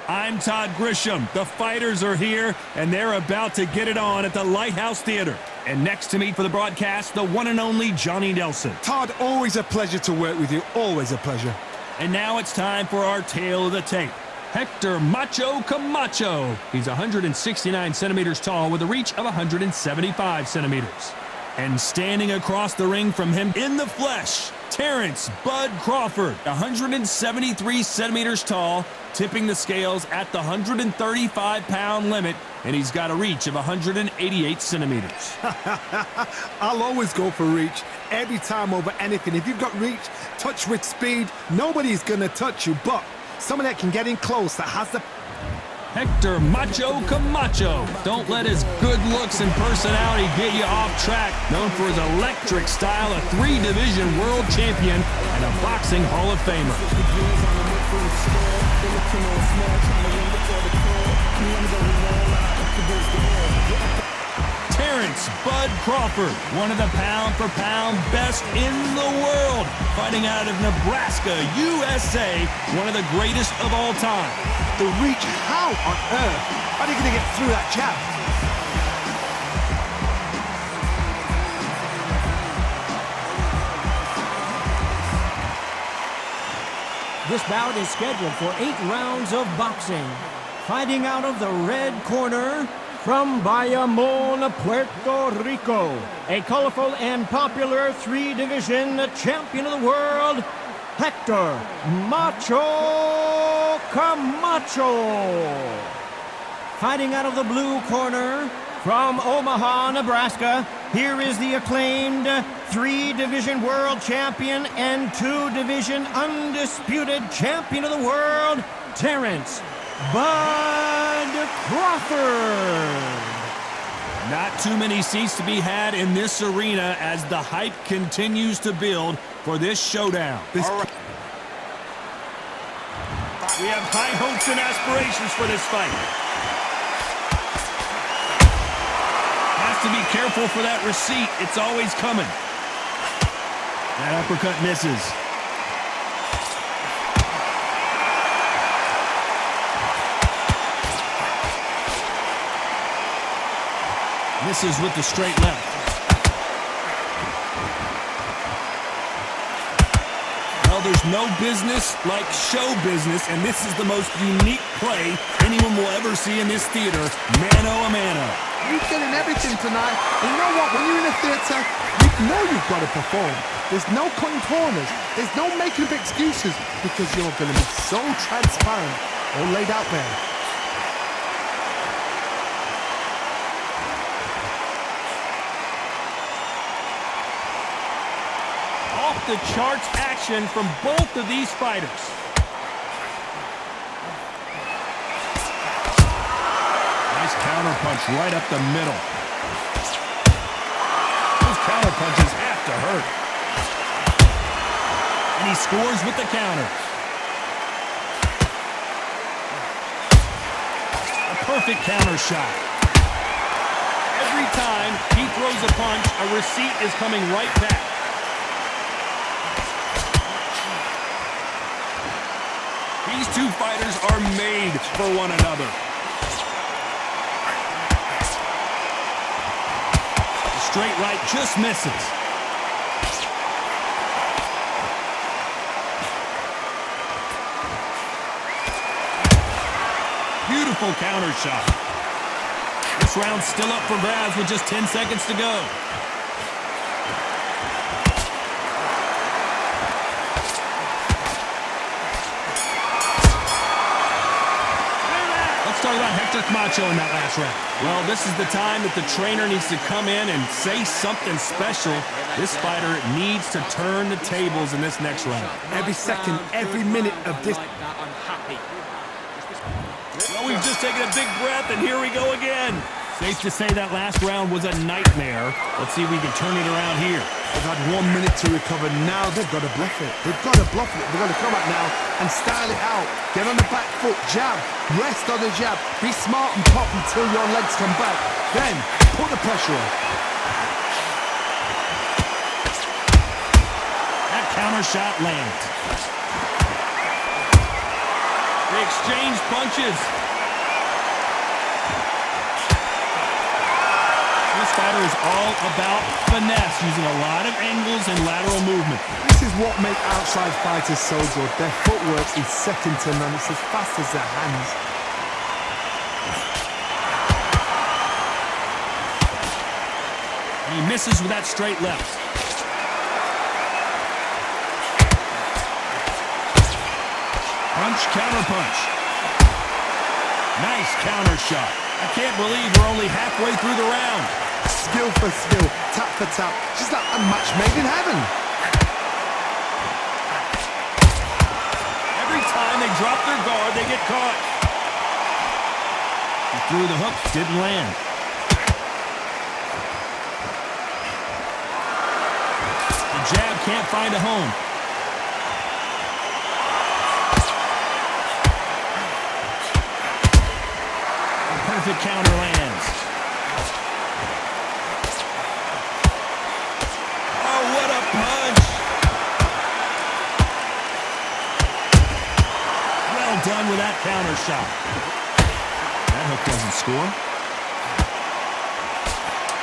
I'm Todd Grisham. The fighters are here, and they're about to get it on at the Lighthouse Theater. And next to me for the broadcast, the one and only Johnny Nelson. Todd, always a pleasure to work with you. Always a pleasure. And now it's time for our tale of the tape. Hector Macho Camacho. He's 169 centimeters tall with a reach of 175 centimeters. And standing across the ring from him in the flesh, Terrence Bud Crawford, 173 centimeters tall, tipping the scales at the 135-pound limit, and he's got a reach of 188 centimeters. I'll always go for reach every time over anything. If you've got reach, touch with speed, nobody's going to touch you, but someone that can get in close, that has the... Hector Macho Camacho. Don't let his good looks and personality get you off track. Known for his electric style, a 3-division world champion and a boxing Hall of Famer. Terrence Bud Crawford, one of the pound-for-pound best in the world, fighting out of Nebraska, USA, one of the greatest of all time. The reach, how on earth are they going to get through that jab? This bout is scheduled for 8 rounds of boxing. Fighting out of the red corner, from Bayamon, Puerto Rico, a colorful and popular 3-division champion of the world, Hector Macho Camacho. Fighting out of the blue corner, from Omaha, Nebraska, here is the acclaimed 3-division world champion and 2-division undisputed champion of the world, Terrence Bud Crawford. Not too many seats to be had in this arena as the hype continues to build for this showdown. We have high hopes and aspirations for this fight. Has to be careful for that receipt. It's always coming. That uppercut misses. Misses with the straight left. Well, there's no business like show business, and this is the most unique play anyone will ever see in this theater, mano a mano. You're getting everything tonight. And you know what? When you're in a theater, you know you've got to perform. There's no cutting corners. There's no making up excuses because you're going to be so transparent or laid out there. The charts action from both of these fighters. Nice counter punch right up the middle. Those counter punches have to hurt. And he scores with the counter. A perfect counter shot. Every time he throws a punch, a receipt is coming right back. These two fighters are made for one another. The straight right just misses. Beautiful counter shot. This round's still up for grabs with just 10 seconds to go. Talk about Hector Camacho in that last round. Well, this is the time that the trainer needs to come in and say something special. This fighter needs to turn the tables in this next round. Every second, every minute of this. Well, we've just taken a big breath, and here we go again. Safe to say that last round was a nightmare. Let's see if we can turn it around here. They've had 1 minute to recover. Now they've got to bluff it. They've got to bluff it. They've got to come out now and style it out. Get on the back foot, jab, rest on the jab. Be smart and pop until your legs come back. Then put the pressure on. That counter shot lands. They exchange punches. This fighter is all about finesse, using a lot of angles and lateral movement. This is what makes outside fighters so good. Their footwork is second to none. It's as fast as their hands. He misses with that straight left. Punch, counter punch. Nice counter shot. I can't believe we're only halfway through the round. Skill for skill, tap for tap. Just like a match made in heaven. Every time they drop their guard, they get caught. He threw the hook, didn't land. The jab can't find a home. The perfect counter lands. Oh, what a punch! Well done with that counter shot. That hook doesn't score.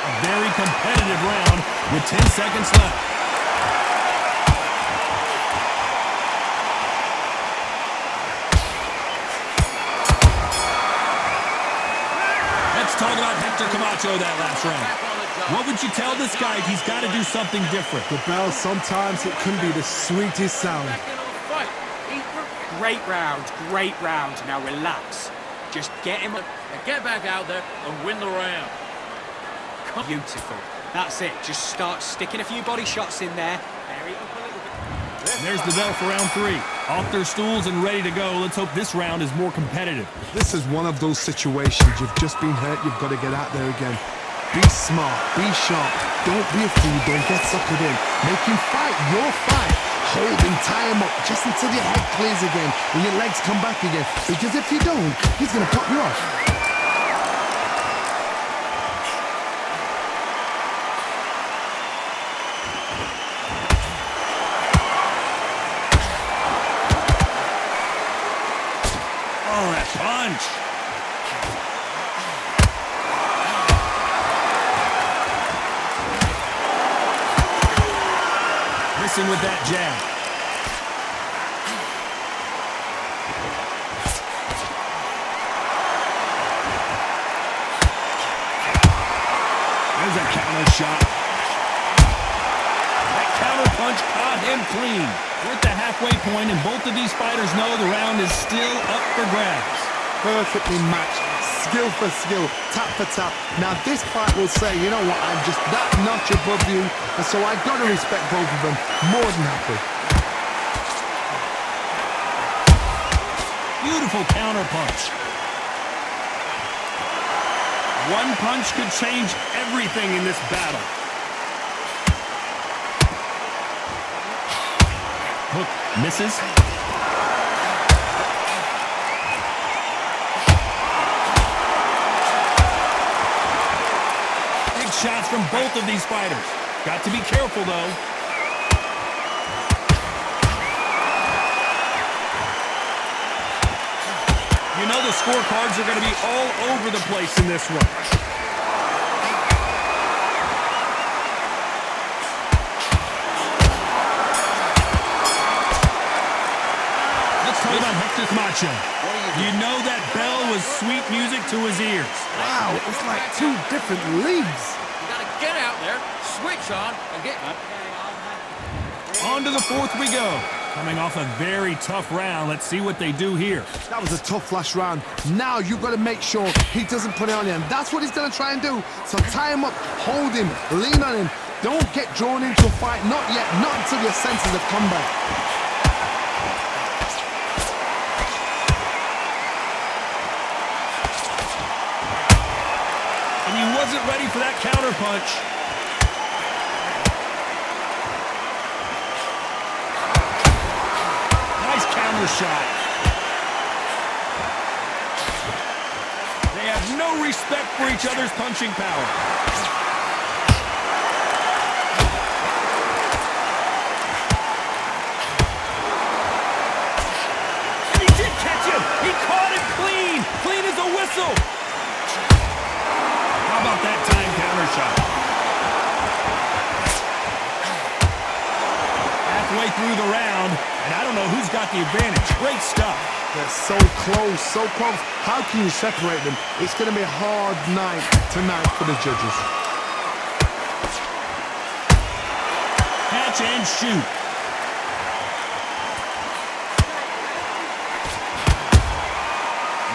A very competitive round with 10 seconds left. Let's talk about Hector Camacho that last round. What would you tell this guy? He's got to do something different. The bell, sometimes it can be the sweetest sound. Great round. Now relax. Just get him up. Get back out there and win the round. Beautiful. That's it. Just start sticking a few body shots in there. Vary it up a little bit. And there's the bell for round 3. Off their stools and ready to go. Let's hope this round is more competitive. This is one of those situations. You've just been hurt. You've got to get out there again. Be smart. Be sharp. Don't be a fool. Don't get suckered in. Make him fight your fight. Hold him, tie him up just until your head clears again and your legs come back again. Because if you don't, he's going to pop you off. Oh, that punch! Missing with that jab. There's a counter shot. That counter punch caught him clean. We're at the halfway point, and both of these fighters know the round is still up for grabs. Perfectly matched. Skill for skill, tap for tap. Now this fight will say, you know what, I'm just that notch above you, and so I've got to respect both of them. More than happy. Beautiful counter punch. One punch could change everything in this battle. Hook misses. Big shots from both of these fighters. Got to be careful, though. You know the scorecards are going to be all over the place in this one. Let's talk about Hector Camacho. You know that bell was sweet music to his ears. Wow, it was like two different leagues. You gotta get out there, switch on, and get... On to the 4th we go. Coming off a very tough round. Let's see what they do here. That was a tough last round. Now you've got to make sure he doesn't put it on you, and that's what he's going to try and do. So tie him up, hold him, lean on him. Don't get drawn into a fight. Not yet, not until your senses have come back. And he wasn't ready for that counter punch. Nice counter shot. They have no respect for each other's punching power. And he did catch him. He got the advantage. Great stuff. They're so close, so close. How can you separate them? It's going to be a hard night tonight for the judges. Catch and shoot.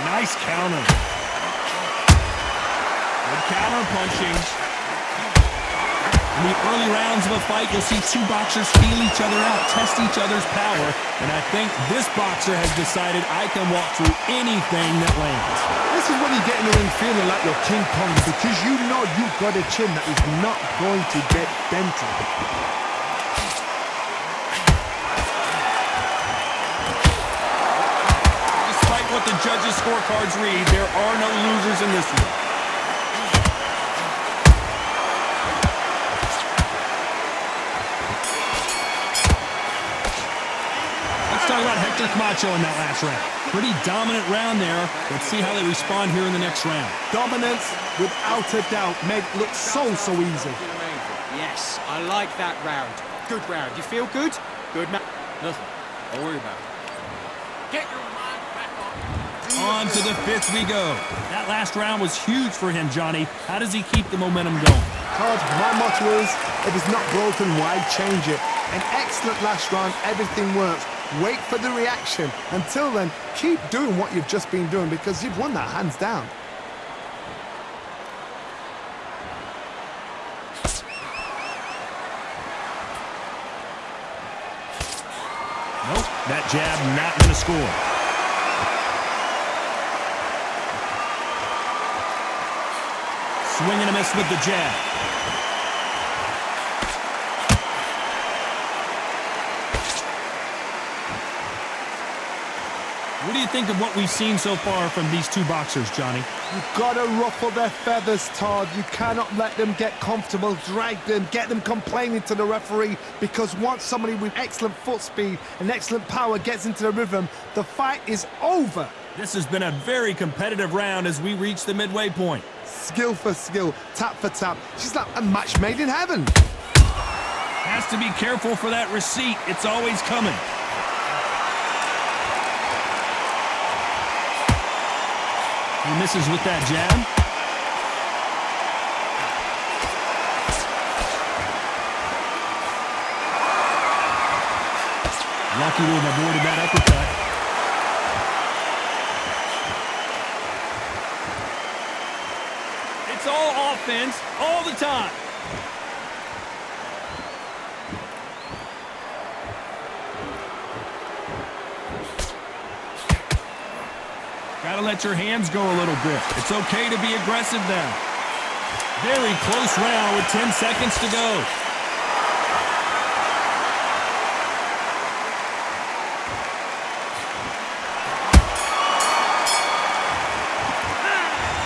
Nice counter. Good counter punching. In the early rounds of a fight, you'll see two boxers feel each other out, test each other's power, and I think this boxer has decided I can walk through anything that lands. This is when you get in the ring feeling like you're King Kong because you know you've got a chin that is not going to get dented. Despite what the judges' scorecards read, there are no losers in this one. Let's talk about Hector Camacho in that last round. Pretty dominant round there. Let's see how they respond here in the next round. Dominance, without a doubt, made it look so easy. Yes, I like that round. Good round. You feel good? Good man. Nothing. Don't worry about it. Get your mind back on. On to the fifth we go. That last round was huge for him, Johnny. How does he keep the momentum going? Todd, my motto is, if it's not broken, why change it? An excellent last round, everything works. Wait for the reaction. Until then, keep doing what you've just been doing because you've won that hands down. Nope, that jab not going to score. Swing and a miss with the jab. What do you think of what we've seen so far from these two boxers, Johnny? You've got to ruffle their feathers, Todd. You cannot let them get comfortable, drag them, get them complaining to the referee, because once somebody with excellent foot speed and excellent power gets into the rhythm, the fight is over. This has been a very competitive round as we reach the midway point. Skill for skill, tap for tap. She's like a match made in heaven. Has to be careful for that receipt. It's always coming. He misses with that jab. Lucky to have avoided that uppercut. It's all offense, all the time. Gotta let your hands go a little bit. It's okay to be aggressive now. Very close round with 10 seconds to go.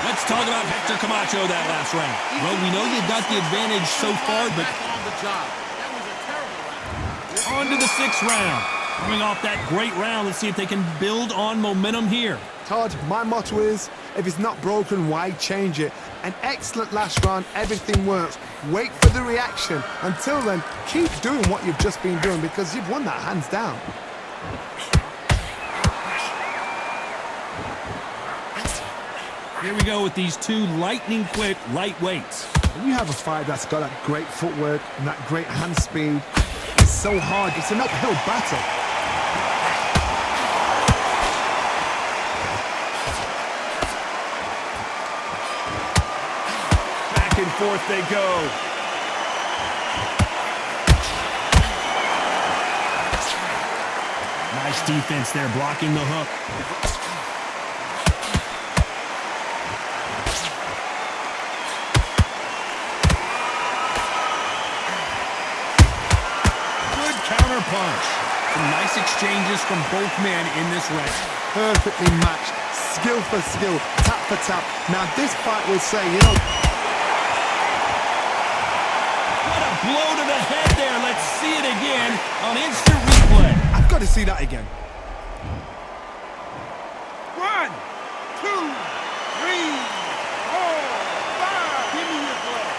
Let's talk about Hector Camacho that last round. Well, we know you've got the advantage so far, but Back on the job. That was a terrible round. on to the sixth round. Coming off that great round, let's see if they can build on momentum here. Todd, my motto is, if it's not broken, why change it? An excellent last round, everything works. Wait for the reaction. Until then, keep doing what you've just been doing because you've won that hands down. Here we go with these two lightning-quick lightweights. When you have a fight that's got that great footwork and that great hand speed, it's so hard. It's an uphill battle. Back and forth they go. Nice defense there, blocking the hook. Good counter punch. Some nice exchanges from both men in this round. Perfectly matched. Skill for skill, tap for tap. Now this fight will say, you know... What a blow to the head there. Let's see it again on instant replay. I've got to see that again. 1, 2, 3, 4, 5. Give me your glove.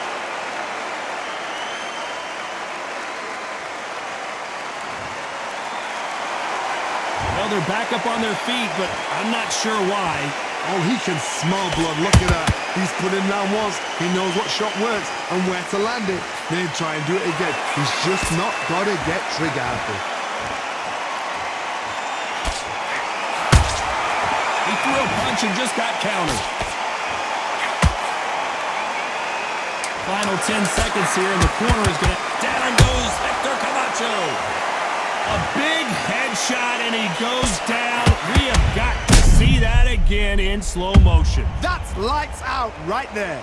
they're back up on their feet, but I'm not sure why. Oh, he can smell blood. Look at that. He's put it down once. He knows what shot works and where to land it. Then try and do it again. He's just not got to get trigger happy. He threw a punch and just got countered. Final 10 seconds here, and the corner is going to... Down goes Hector Camacho. A big headshot, and he goes down. We have got to see that again in slow motion. That's lights out right there.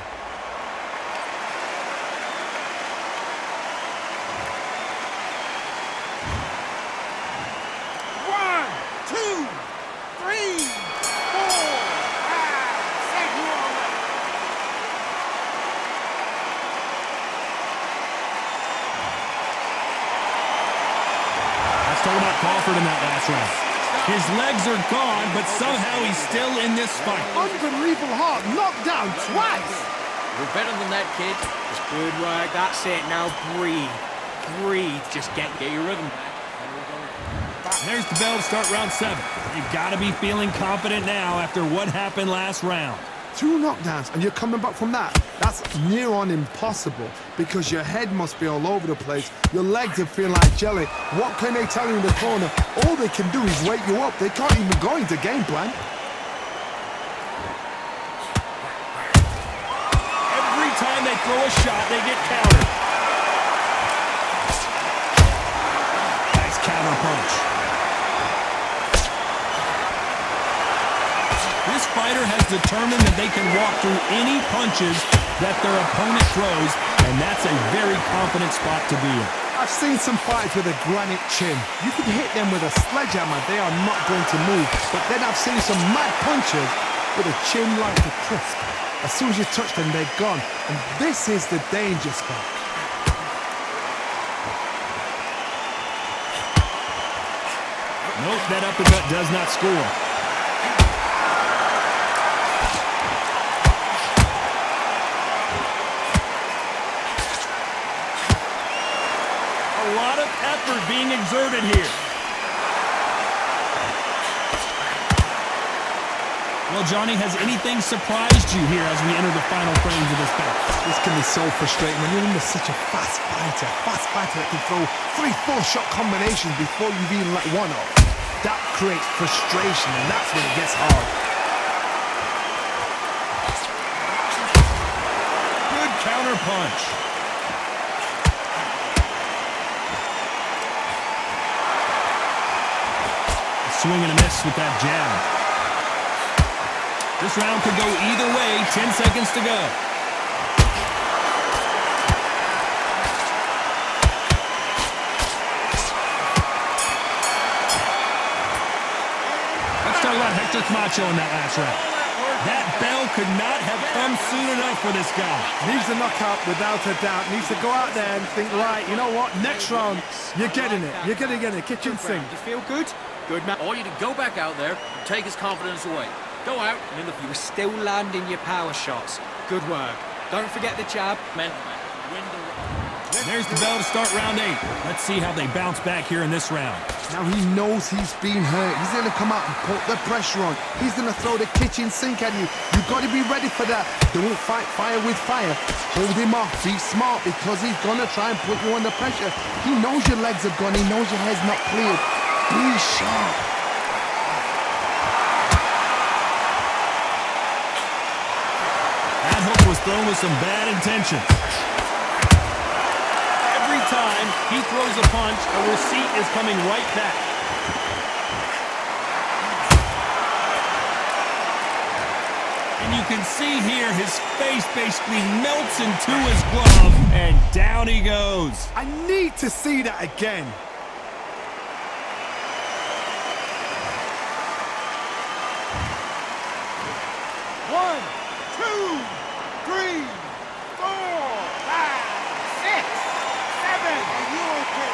One, two, three, four, five, six. Let's talk about Crawford in that last round. His legs are gone, but somehow he's still in this fight. Unbelievable hard. Knocked down twice. You're better than that, kid. It's good work. That's it. Now breathe. Breathe. Just get your rhythm back. There's the bell to start round 7. You've got to be feeling confident now after what happened last round. 2 knockdowns and you're coming back from that. That's near on impossible because your head must be all over the place. Your legs are feeling like jelly. What can they tell you in the corner? All they can do is wake you up. They can't even go into game plan. Every time they throw a shot, they get countered. Nice counter punch. This fighter has determined that they can walk through any punches that their opponent throws, and that's a very confident spot to be in. I've seen some fights with a granite chin. You could hit them with a sledgehammer, they are not going to move. But then I've seen some mad punches with a chin like a crisp. As soon as you touch them, they're gone. And this is the danger spot. Nope, that uppercut does not score. A lot of effort being exerted here. Well, Johnny, has anything surprised you here as we enter the final frames of this bout? This can be so frustrating when you're under such a fast fighter that can throw 3-4 shot combinations before you've even let one off. That creates frustration, and that's when it gets hard. Good counter punch. Swing and a miss with that jab. This round could go either way. 10 seconds to go. Let's talk about Hector Camacho in that last round. That bell could not have come soon enough for this guy. Needs a knockout without a doubt. Needs to go out there and think, right, you know what? Next round, you're getting it. You're going to get it. Kitchen sink. You feel good? Good, man. I want you to go back out there and take his confidence away. Go out and in the You were still landing your power shots. Good work. Don't forget the jab. man. Win the There's the bell to start round 8. Let's see how they bounce back here in this round. Now he knows he's been hurt. He's going to come out and put the pressure on. He's going to throw the kitchen sink at you. You've got to be ready for that. Don't fight fire with fire. Hold him off. Be smart because he's going to try and put you under pressure. He knows your legs are gone. He knows your head's not cleared. Be sharp. That hook was thrown with some bad intentions. Every time he throws a punch, a receipt is coming right back. And you can see here his face basically melts into his glove, and down he goes. I need to see that again. One, two, three, four, five, six, seven. Are you okay?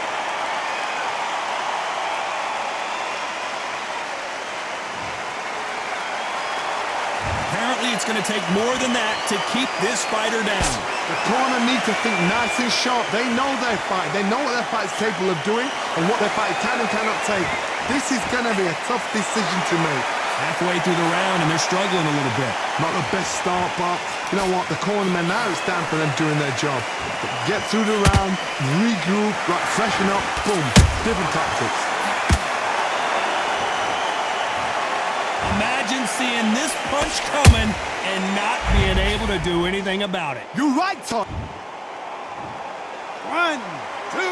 Apparently it's it's going to take more than that to keep this fighter down. The corner need to think nice and sharp. They know their fight. They know what their fight is capable of doing and what their fight can and cannot take. This is going to be a tough decision to make. Halfway through the round, and they're struggling a little bit. Not the best start, but you know what? The cornermen, now it's down for them doing their job. Get through the round, regroup, right, freshen up, boom. Different tactics. Imagine seeing this punch coming and not being able to do anything about it. You're right, Tom. 1, 2, 3, 4,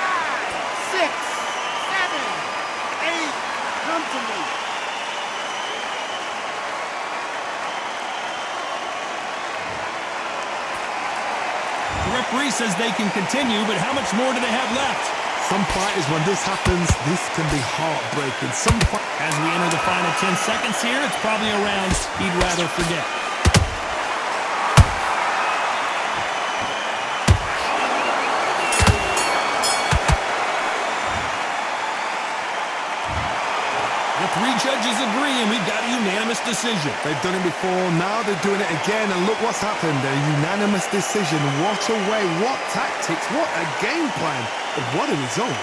5, 6, 7, 8. Come to me. The referee says they can continue, but how much more do they have left? Some fighters, when this happens, this can be heartbreaking. As we enter the final 10 seconds here, it's probably a round he'd rather forget. The 3 judges agree, and we've got a unanimous decision. They've done it before, now they're doing it again, and look what's happened. A unanimous decision. What a way, what tactics, what a game plan. What a result.